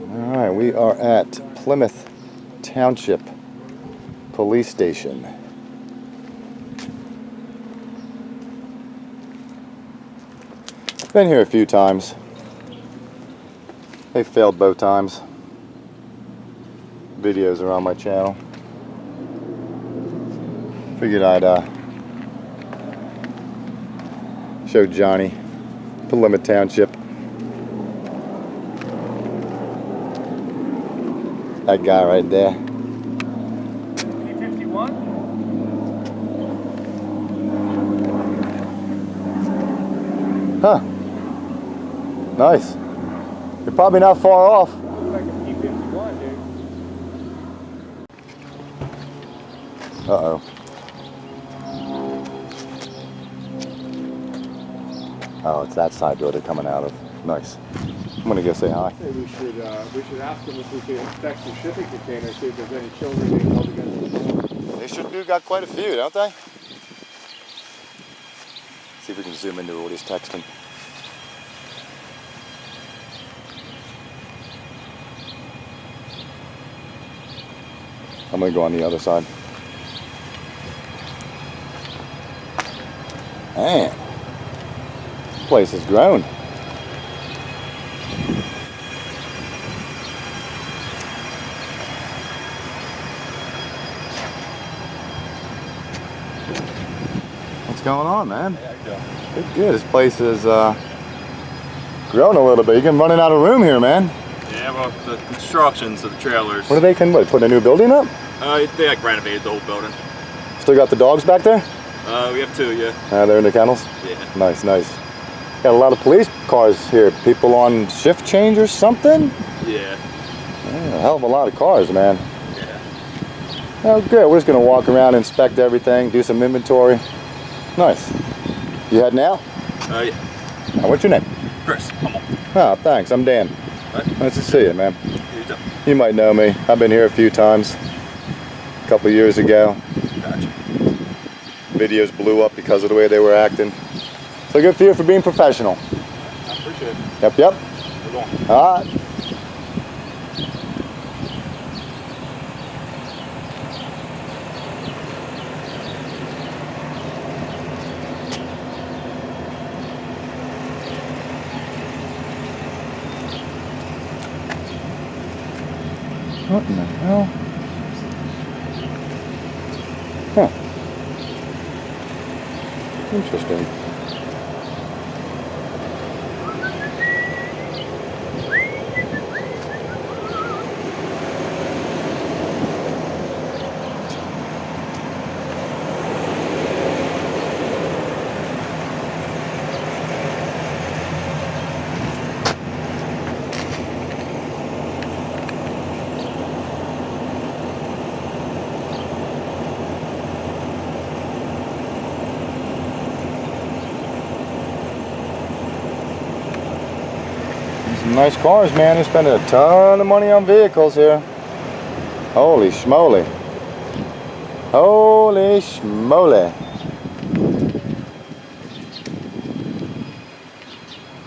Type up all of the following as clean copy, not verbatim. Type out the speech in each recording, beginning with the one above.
Alright, we are at Plymouth Township Police Station. Been here a few times. They failed both times. Videos are on my channel. Figured I'd show Johnny Plymouth Township. That guy right there. P51? Huh. Nice. You're probably not far off. Looks like a P51, dude. Uh-oh. Oh, it's that side door they're coming out of. Nice. I'm gonna go say hi. Hey, we should ask them if we can inspect the shipping container, see if there's any children being held against the will. They sure do got quite a few, don't they? See if we can zoom into what he's texting. I'm gonna go on the other side. Man, this place has grown. What's going on, man? Hey, how you doing? Good, good. This place has grown a little bit. You're running out of room here, man. Yeah, well, the constructions of the trailers. What are they? What, putting a new building up? They like renovated the whole building. Still got the dogs back there? We have two, yeah. They're in the kennels? Yeah. Nice, nice. Got a lot of police cars here. People on shift change or something? Yeah. Yeah, a hell of a lot of cars, man. Yeah. Oh, good. We're just going to walk around, inspect everything, do some inventory. Nice. You heading out? Yeah. What's your name? Chris, come on. Oh, thanks. I'm Dan. What? Nice to see you, man. You too. You might know me. I've been here a few times. A couple years ago. Gotcha. Videos blew up because of the way they were acting. So good for you for being professional. I appreciate it. Yep, yep. We're going. All right. What in the hell? Huh. Interesting. Some nice cars, man. They're spending a ton of money on vehicles here. Holy schmoly. Holy schmoly.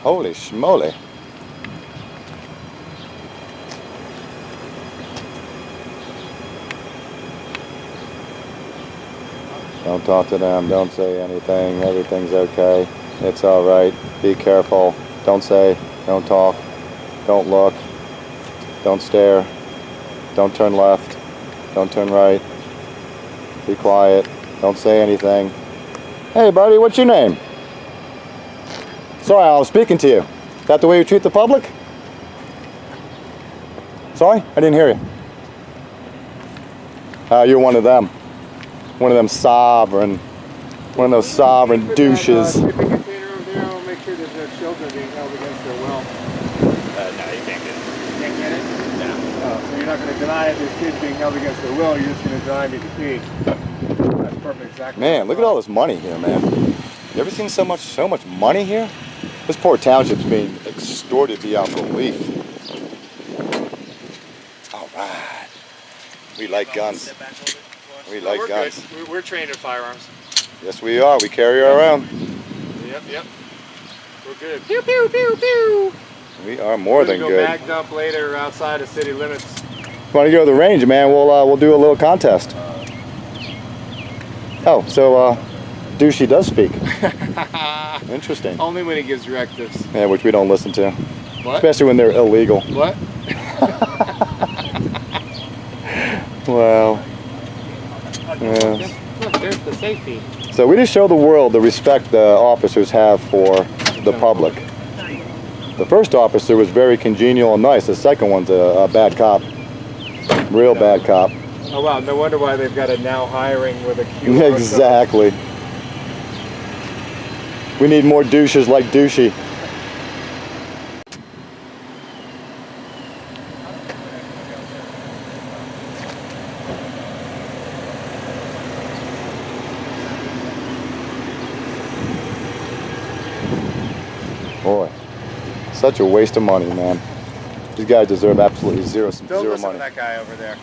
Holy schmoly. Don't talk to them. Don't say anything. Everything's okay. It's all right. Be careful. Don't say. Don't talk. Don't look. Don't stare. Don't turn left. Don't turn right. Be quiet. Don't say anything. Hey, buddy, what's your name? Sorry, I was speaking to you. Is that the way you treat the public? Sorry? I didn't hear you. You're one of them. One of them sovereign. One of those sovereign douches. Shipping container over there, I'll make sure there's no children being held against their will. No, you can't get it. You can't get it? No. Oh, so you're not going to deny it, there's kids being held against their will, you're just going to deny me the key. That's perfect, exactly. Man, look at all this money here, man. You ever seen so much money here? This poor township's being extorted beyond belief. All right. We like guns. We like We're guns. good. We're trained in firearms. Yes, we are. We carry our own. Yep. We're good. Pew, pew, pew, pew. We are more We're than gonna go good. mag dump later outside of city limits. Want to go to the range, man? We'll do a little contest. Oh, so Douchey does speak. Interesting. Only when he gives directives. Yeah, which we don't listen to, What? especially when they're illegal. What? Well, yeah. Look, there's the safety. So we just show the world the respect the officers have for the public. The first officer was very congenial and nice. The second one's a bad cop. Real bad cop. Oh wow, no wonder why they've got a now hiring with a Q. Exactly. We need more douches like Douchey. Boy, such a waste of money, man. These guys deserve absolutely zero Don't listen money. to that guy over there.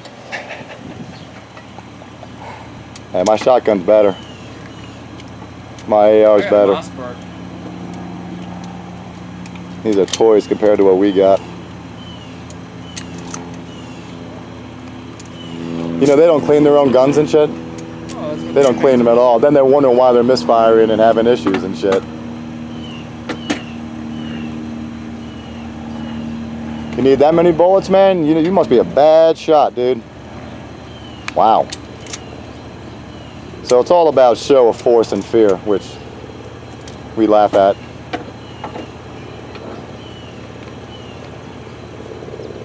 Hey, my shotgun's better. My AR's better. Mossberg. These are toys compared to what we got. You know, they don't clean their own guns and shit. Oh, that's what They don't clean them at all. Then they're wondering why they're misfiring and having issues and shit. You need that many bullets, man? You know, you must be a bad shot, dude. Wow. So it's all about show of force and fear, which we laugh at.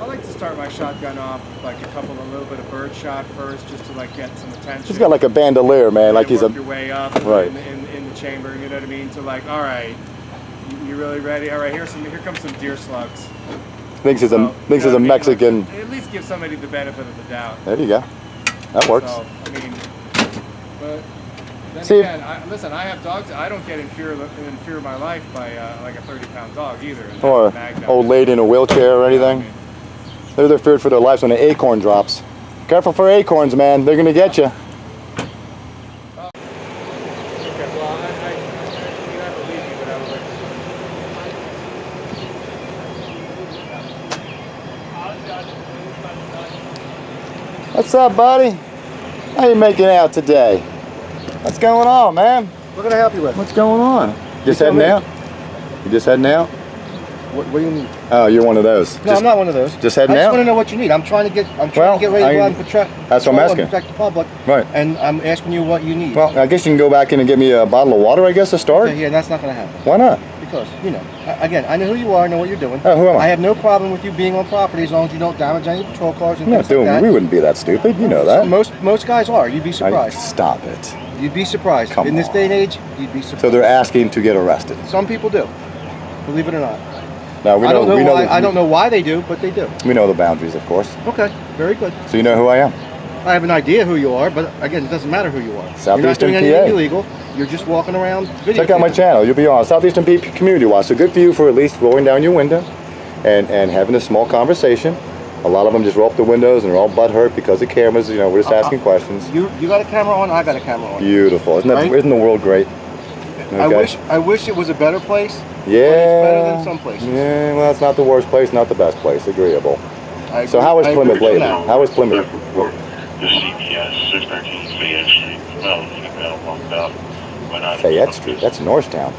I like to start my shotgun off like a little bit of bird shot first, just to like get some attention. He's got like a bandolier, man. Like he's work a. your way up Right. in the chamber. You know what I mean? To like, all right, you really ready? All right, here comes some deer slugs. Thinks he's So, a you know he's what a I mean? Mexican. Like, at least give somebody the benefit of the doubt. There you go. That works. So, I mean, but then See, again, listen, I have dogs. I don't get in fear of my life by like a 30-pound dog either. And Or that's mag dump. old lady in a wheelchair or anything. They're feared for their lives when an acorn drops. Careful for acorns, man. They're gonna get you. Okay, well, you have to leave me, but I would like What's up, buddy? How you making out today? What's going on, man? What can I help you with? What's going on? Just tell heading me. out? You just heading out? What do you need? Oh, you're one of those. No, Just- I'm not one of those. just heading I just out? want to know what you need. I'm trying to get ready to Well, go out and protect. that's what I'm patrol asking. and protect the public. Right. And I'm asking you what you need. Well, I guess you can go back in and get me a bottle of water, I guess, to start. Okay, yeah, that's not going to happen Why not? because again, I know who you are. I know what you're doing. Oh, who am I? I have no problem with you being on property as long as you don't damage any patrol cars and I'm not things like doing. that. We wouldn't be that stupid. You know that. Most guys are. You'd be surprised. Stop it. You'd be surprised. Come In this on. day and age, you'd be surprised. So they're asking to get arrested. Some people do. Believe it or not. Now we know. I don't know we know. why. I don't know why they do, but they do. We know the boundaries, of course. Okay, very good. So you know who I am. I have an idea who you are, but again, it doesn't matter who you are. You're not Southeastern doing anything PA. illegal. You're just walking around videotaping. Check out my channel. You'll be on Southeastern PA Community Watch. So good for you for at least rolling down your window and having a small conversation. A lot of them just roll up the windows and they're all butthurt because of cameras. You know, we're just asking questions. You got a camera on. I got a camera on. Beautiful. Right? Isn't the world great? Okay. I wish it was a better place. Yeah. But it's better than some places. Yeah. Well, it's not the worst place, not the best place. Agreeable. I So agree- how is I Plymouth agree with lately? that. How is Plymouth? The CPS, 613 Fayette Street, well, bumped out. When I Fayette Street. That's Norristown.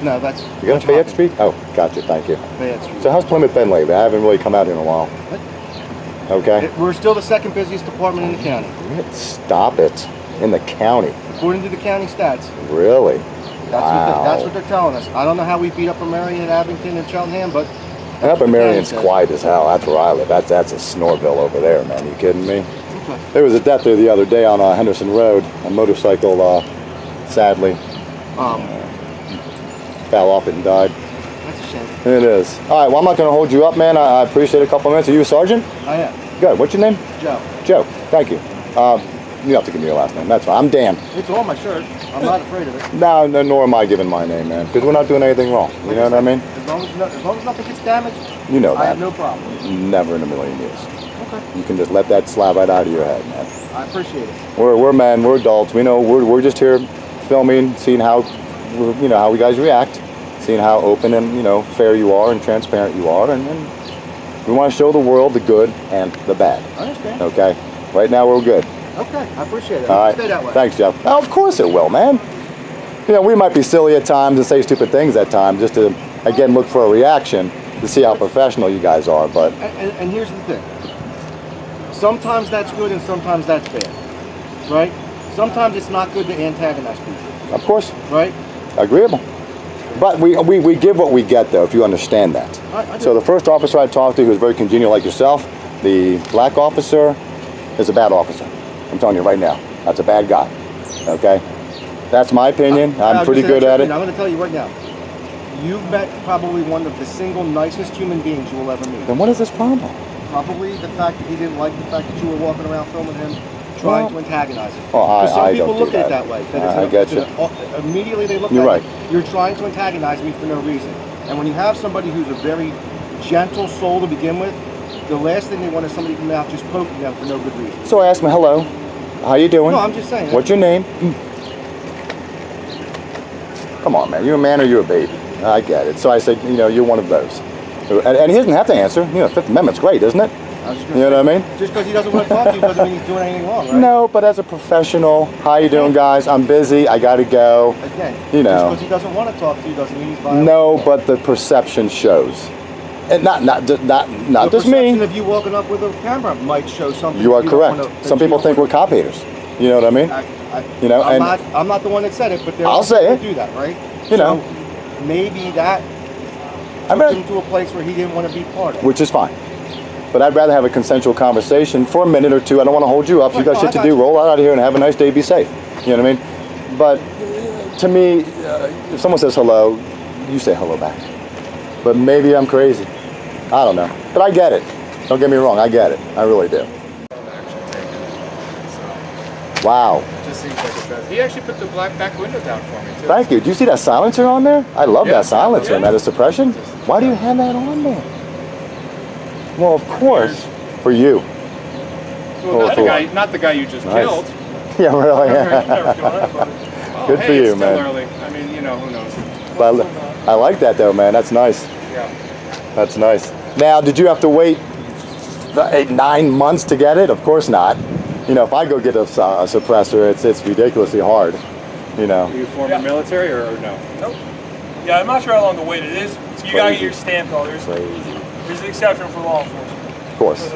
No, that's. You got that's Fayette Hawkins. Street? Oh, gotcha. Thank you. Fayette Street. So how's Plymouth been lately? I haven't really come out here in a while. Okay. We're still the second busiest department in the county, Stop it. In the county. according to the county stats. Really? That's what they're telling us. I don't know how we beat up a Marion, Abington, and Cheltenham, but. And up in Marion's says. quiet as hell. That's where I live. That's a Snorville over there, man. You kidding me? Okay. There was a death there the other day on Henderson Road. A motorcycle, sadly, fell off it and died. That's a shame. It is. All right, well, I'm not going to hold you up, man. I appreciate a couple minutes. Are you a sergeant? I am. Good. What's your name? Joe. Joe. Thank you. You don't have to give me your last name. That's fine. I'm Dan. It's on my shirt. I'm not afraid of it. No, nor am I giving my name, man, because we're not doing anything wrong. You know what I mean? As long as nothing gets damaged, You know I have that. no problem. Never in a million years. Okay. You can just let that slide right out of your head, man. I appreciate it. We're men, we're adults. We know we're just here filming, seeing how how we guys react, seeing how open and, you know, fair you are and transparent you are, and we want to show the world the good and the bad. I understand. Okay? Right now we're good. Okay, I appreciate it. All right. Stay that way. Thanks, Jeff. Oh, of course it will, man. You know, we might be silly at times and say stupid things at times just to, again, look for a reaction to see how professional you guys are, but And here's the thing. Sometimes that's good and sometimes that's bad, right? Sometimes it's not good to antagonize people, of course, right? agreeable. But we give what we get, though, if you understand that. I do. So the first officer I talked to, who was very congenial like yourself, the black officer is a bad officer. I'm telling you right now. That's a bad guy. Okay? That's my opinion. I'm pretty good at it. I'm going to tell you right now. You've met probably one of the single nicest human beings you will ever meet. Then what is this problem? Probably the fact that he didn't like the fact that you were walking around filming him, trying to antagonize him. Well, Because some I people don't do look at it that. that way. I get you. Immediately they look You're at right. it. You're trying to antagonize me for no reason. And when you have somebody who's a very gentle soul to begin with, the last thing they want is somebody coming out just poking them for no good reason. So I asked him, hello, how you doing? No, I'm just saying. What's your name? Come on, man. You a man or you a baby? I get it. So I said, you know, you're one of those. And he doesn't have to answer. You know, Fifth Amendment's great, isn't it? I was just You gonna know what I say, mean? Just because he doesn't want to talk to you doesn't mean he's doing anything wrong, right? No, but as a professional, how you doing, guys? I'm busy. I got to go. Again, You know. just because he doesn't want to talk to you doesn't mean he's violating. No, but the perception shows. And not the just perception me. of you walking up with a camera might show something. You are that don't correct. wanna- that Some you people don't think we're wanna- cop haters. You know what I mean? You know, I'm and- not the one that said it, but there I'll are say people it. who do that, right? You know. So maybe that I took mean, him to a place where he didn't want to be part of. which is fine. But I'd rather have a consensual conversation for a minute or two. I don't want to hold you up. If you got Right, shit I to got do, you. roll out of here and have a nice day. Be safe. You know what I mean? But to me, if someone says hello, you say hello back. But maybe I'm crazy. I don't know. But I get it. Don't get me wrong. I get it. I really do. Wow. Just seems like it does. He actually put the black back window down for me too. Thank you. Do you see that silencer on there? I love Yeah. that silencer, Yeah. man. The suppression. Why do you have that on there? Well, of course, for you. Well, Oh, cool. not the guy you just Nice. killed. Yeah, really. Never killed him, but- Oh, Good hey, for you, it's still man. early. I mean, you know, who knows? But I like that though, man. That's nice. Yeah. That's nice. Now, did you have to wait 8-9 months to get it? Of course not. You know, if I go get a suppressor, it's ridiculously hard. You know. Are you former military or no? Nope. Yeah, I'm not sure how long the wait it is. You gotta crazy. get your stamp though. There's an exception for law enforcement. Of course.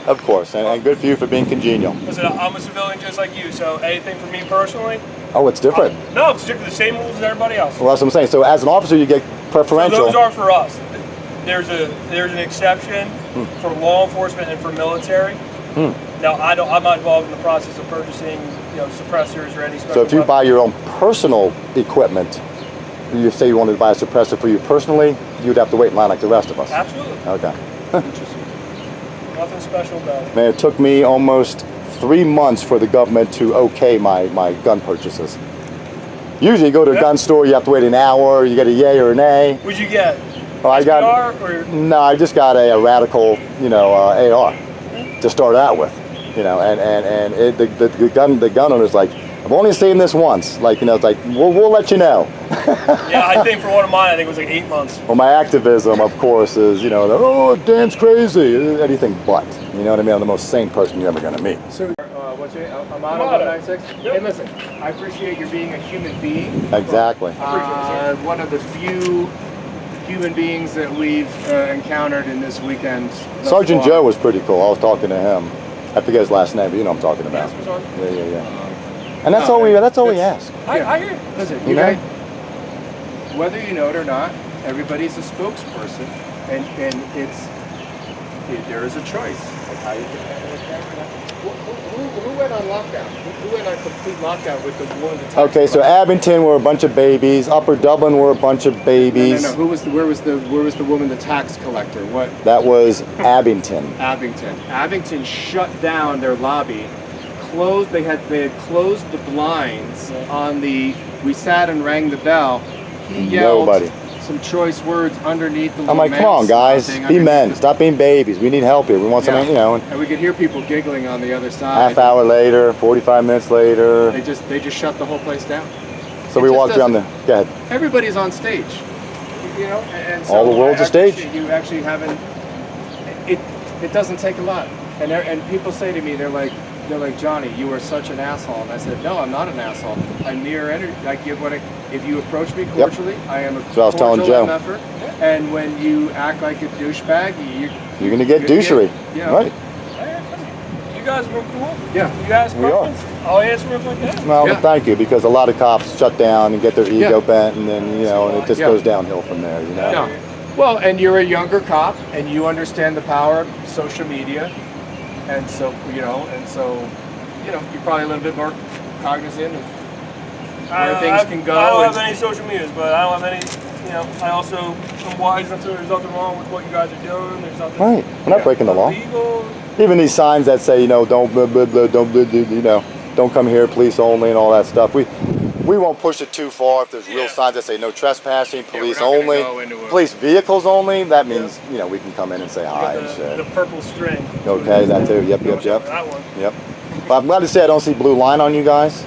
Of course. And good for you for being congenial. Listen, I'm a civilian just like you, so anything for me personally, Oh, it's different. no, I'm strict to the same rules as everybody else. Well, that's what I'm saying. So as an officer, you get So preferential. those are for us. There's an exception for law enforcement and for military. Now I'm not involved in the process of purchasing, suppressors or any special. So if you weapons. buy your own personal equipment, you say you wanted to buy a suppressor for you personally, you'd have to wait in line like the rest of us. Absolutely, Okay. nothing special about it. Man, it took me almost 3 months for the government to okay my gun purchases. Usually you go to a Yeah. gun store, you have to wait an hour, you get a yay or a nay. What'd you get? Well, I got, SPR or no, I just got a radical, AR to start out with, and the gun owner's like, I've only seen this once, it's like, we'll let you know. yeah, I think for one of mine, I think it was like 8 months. Well, my activism, of course, is, oh, Dan's crazy, anything but, you know what I mean? I'm the most sane person you're ever going to meet. So, what's your Amado Amado. 196? Hey, listen, I appreciate you being a human being. Exactly. One of the few human beings that we've encountered in this weekend. thus Sergeant far. Joe was pretty cool. I was talking to him. I forget his last name, but you know what I'm talking about. Yes, Sergeant. Yeah. And that's all we ask. I hear you. Listen, You you know? guys, whether you know it or not, everybody's a spokesperson, and there is a choice of how you can handle a camera. Who went on lockdown? Who went on complete lockdown with the one? Okay, so Abington were a bunch of babies. Upper Dublin were a bunch of babies. No. Where was the woman, the tax collector? What? That was Abington. Abington. Abington shut down their lobby. They had closed the blinds on the. We sat and rang the bell. He yelled Nobody. some choice words underneath the. I'm like, come on, guys, be men. Stop being babies. We need help here. We want something, and And we could hear people giggling on the other side. half hour later, 45 minutes later. They just shut the whole place down. So It we just walked around the. doesn't- Go ahead. Everybody's on stage, you know, and so All the world's I a stage. appreciate you actually haven't. It doesn't take a lot, and people say to me, they're like, Johnny, you are such an asshole, and I said, no, I'm not an asshole. I mirror energy. I give what I. If you approach me cordially, I am a what I was telling cordial Joe. effort, and when you act like a douchebag, You're gonna get douchery, you know. right? You guys were cool. Yeah. You ask We are. questions, I'll answer them like that. Well, Yeah. thank you, because a lot of cops shut down and get their ego bent, and then and it just Yeah. goes downhill from there. You know. Yeah. Well, and you're a younger cop, and you understand the power of social media, and so you're probably a little bit more cognizant of where things can go. I don't have and- any social medias, but I don't have any. I also am wise enough to know there's nothing wrong with what you guys are doing. There's nothing Right. We're not breaking the law. illegal. Even these signs that say, don't blah, blah, blah, don't blah, blah, don't come here, police only, and all that stuff. We won't push it too far if there's real Yeah. signs that say no trespassing, we're police not gonna only, go into a- police vehicles only. That means we can come in and say You hi got and the shit. purple string. Okay, that too. Yep. That one. Yep. But I'm glad to say I don't see blue line on you guys.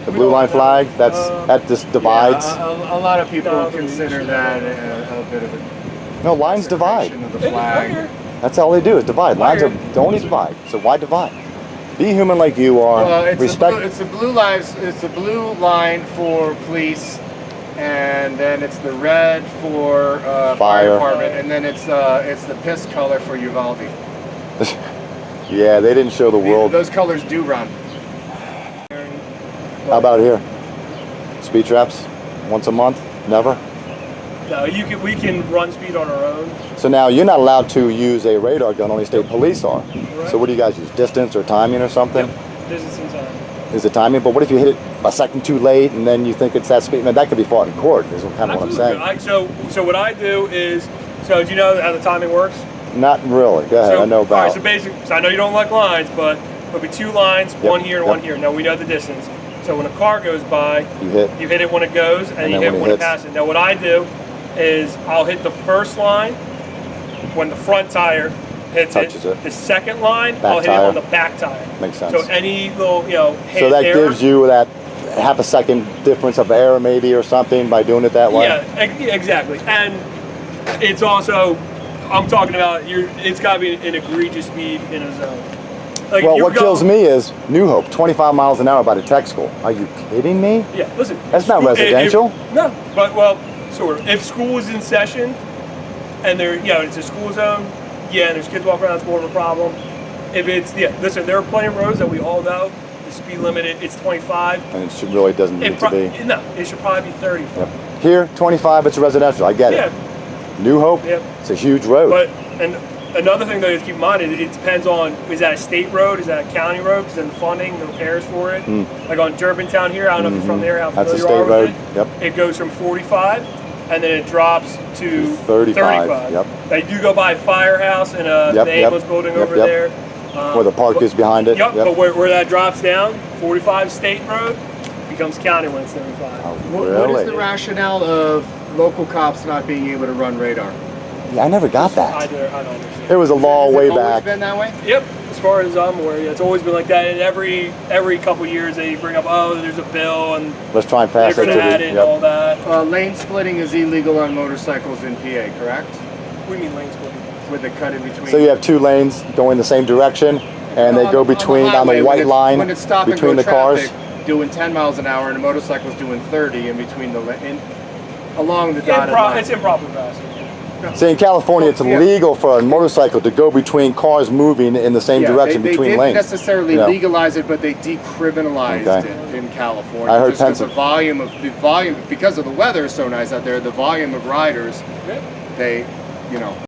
The blue line flag. That just divides. Yeah, a lot of people No, consider that a bit of a No, lines divide. of the flag. That's all they do is divide. Lines are Fire. the only divide. So why divide? Be human like you are. Well, Respect. it's the blue lives. It's the blue line for police, and then it's the red for fire Fire. department, and then it's the piss color for Uvalde. Yeah, they didn't show the world. Those colors do run. How about here? Speed traps once a month? Never? No, we can run speed on our own. So now you're not allowed to use a radar gun, only state police are. Correct. So what do you guys use? Distance or timing or something? Distance and time. Is it timing? But what if you hit it a second too late and then you think it's that speed? Man, that could be fought in court, is kind of what I'm saying. So what I do is, do you know how the timing works? Not really. Go ahead, I know All right, about. so I know you don't like lines, but there'll be two lines, one here and yep. one here. Now we know the distance. So when a car goes by, You hit. you hit it when it goes, and you then hit when it it when it hits. passes. Now what I do is I'll hit the first line when the front tire hits Touches it. The second line, Back I'll hit tire. it on the back tire. Makes sense. So any little, hit So that error, gives you that half a second difference of error maybe or something by doing it that way? Yeah, exactly. And it's also, I'm talking about, it's got to be an egregious speed in a zone. Like Well, you what go- kills me is New Hope, 25 miles an hour by the tech school. Are you kidding me? Yeah, listen. That's not school- residential. No, but sort of. If school is in session and it's a school zone, and there's kids walking around, it's more of a problem. If listen, there are plenty of roads that we all know the speed limit it's 25. And it really doesn't need to be. No, it should probably be 30. Yep. Here, 25, it's residential. I get Yeah, it. New Hope, Yep. it's a huge road. but and another thing that you have to keep in mind is it depends on, is that a state road, is that a county road, because then the funding, the repairs for it. Like on Germantown here, I don't know if you're from there, how That's a familiar you state are road. with Yep. it. It goes from 45 and then it drops to 35, yep. They do go by Firehouse and the Yep, ambulance building yep, over yep. there. Where the park is behind it. Yep, but where that drops down, 45 state road, becomes county when it's 35. Oh, What really? is the rationale of local cops not being able to run radar? Yeah, I never got I that. don't understand. It was a law Has it way always back. been that way? Yep, as far as I'm aware, it's always been like that. And every couple years they bring up, there's a bill and Let's try and they're pass it going to to add the. it and all that. Lane splitting is illegal on motorcycles in PA, correct? We mean lane splitting. With the cut in between. So you have two lanes going the same direction, and they go between on the white line when it's stop and between go the cars. traffic, doing 10 miles an hour, and a motorcycle's doing 30 in between along the dotted line. It's improper passing. See, in California, it's Yeah. illegal for a motorcycle to go between cars moving in the same direction they between didn't lanes. necessarily You know. they but they decriminalized Okay. it in California. I heard just 'cause Pennsylvania. the volume because of the weather is so nice out there. The volume of riders, they